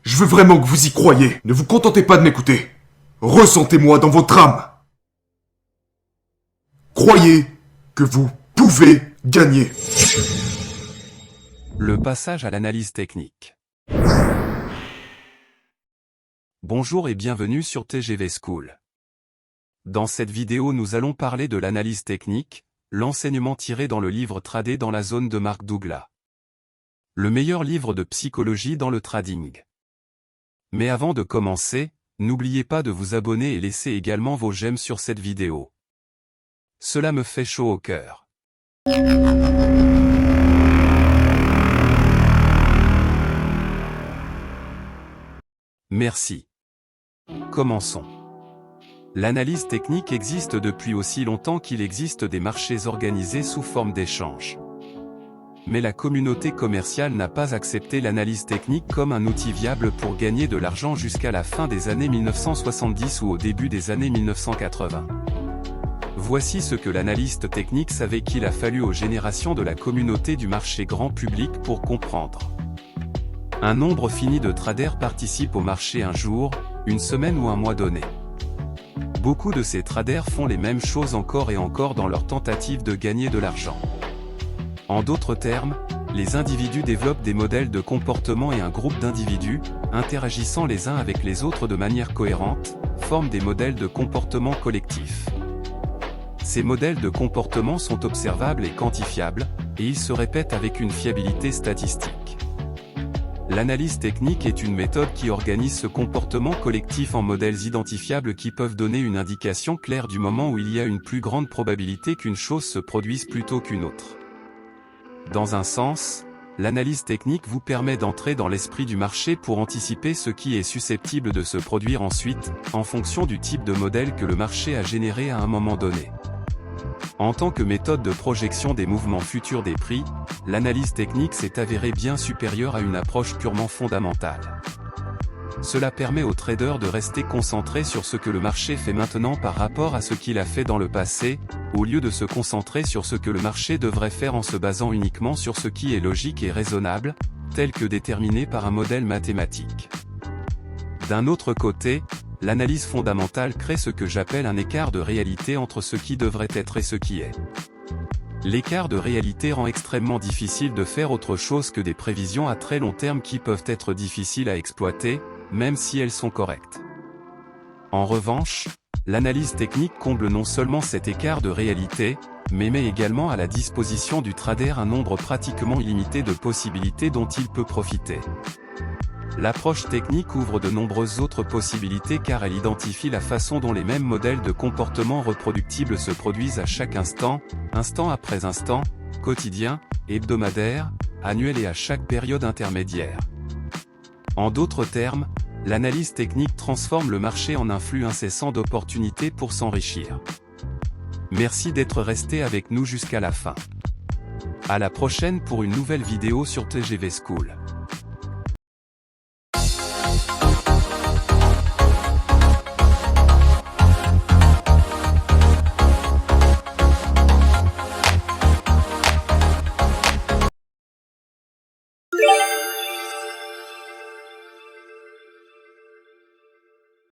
Je veux vraiment que vous y croyiez. Ne vous contentez pas de m'écouter. Ressentez-moi dans votre âme. Croyez que vous pouvez gagner. Le passage à l'analyse technique. Bonjour et bienvenue sur TGV School. Dans cette vidéo nous allons parler de l'analyse technique, l'enseignement tiré dans le livre Trader dans la zone de Mark Douglas. Le meilleur livre de psychologie dans le trading. Mais avant de commencer, n'oubliez pas de vous abonner et laisser également vos j'aime sur cette vidéo. Cela me fait chaud au cœur. Merci. Commençons. L'analyse technique existe depuis aussi longtemps qu'il existe des marchés organisés sous forme d'échanges. Mais la communauté commerciale n'a pas accepté l'analyse technique comme un outil viable pour gagner de l'argent jusqu'à la fin des années 1970 ou au début des années 1980. Voici ce que l'analyste technique savait qu'il a fallu aux générations de la communauté du marché grand public pour comprendre. Un nombre fini de traders participent au marché un jour, une semaine ou un mois donné. Beaucoup de ces traders font les mêmes choses encore et encore dans leur tentative de gagner de l'argent. En d'autres termes, les individus développent des modèles de comportement et un groupe d'individus, interagissant les uns avec les autres de manière cohérente, forment des modèles de comportement collectif. Ces modèles de comportement sont observables et quantifiables, et ils se répètent avec une fiabilité statistique. L'analyse technique est une méthode qui organise ce comportement collectif en modèles identifiables qui peuvent donner une indication claire du moment où il y a une plus grande probabilité qu'une chose se produise plutôt qu'une autre. Dans un sens, l'analyse technique vous permet d'entrer dans l'esprit du marché pour anticiper ce qui est susceptible de se produire ensuite, en fonction du type de modèle que le marché a généré à un moment donné. En tant que méthode de projection des mouvements futurs des prix, l'analyse technique s'est avérée bien supérieure à une approche purement fondamentale. Cela permet aux traders de rester concentrés sur ce que le marché fait maintenant par rapport à ce qu'il a fait dans le passé, au lieu de se concentrer sur ce que le marché devrait faire en se basant uniquement sur ce qui est logique et raisonnable, tel que déterminé par un modèle mathématique. D'un autre côté, l'analyse fondamentale crée ce que j'appelle un écart de réalité entre ce qui devrait être et ce qui est. L'écart de réalité rend extrêmement difficile de faire autre chose que des prévisions à très long terme qui peuvent être difficiles à exploiter, même si elles sont correctes. En revanche, l'analyse technique comble non seulement cet écart de réalité, mais met également à la disposition du trader un nombre pratiquement illimité de possibilités dont il peut profiter. L'approche technique ouvre de nombreuses autres possibilités car elle identifie la façon dont les mêmes modèles de comportement reproductibles se produisent à chaque instant, instant après instant, quotidien, hebdomadaire, annuel et à chaque période intermédiaire. En d'autres termes, l'analyse technique transforme le marché en un flux incessant d'opportunités pour s'enrichir. Merci d'être resté avec nous jusqu'à la fin. À la prochaine pour une nouvelle vidéo sur TGV School.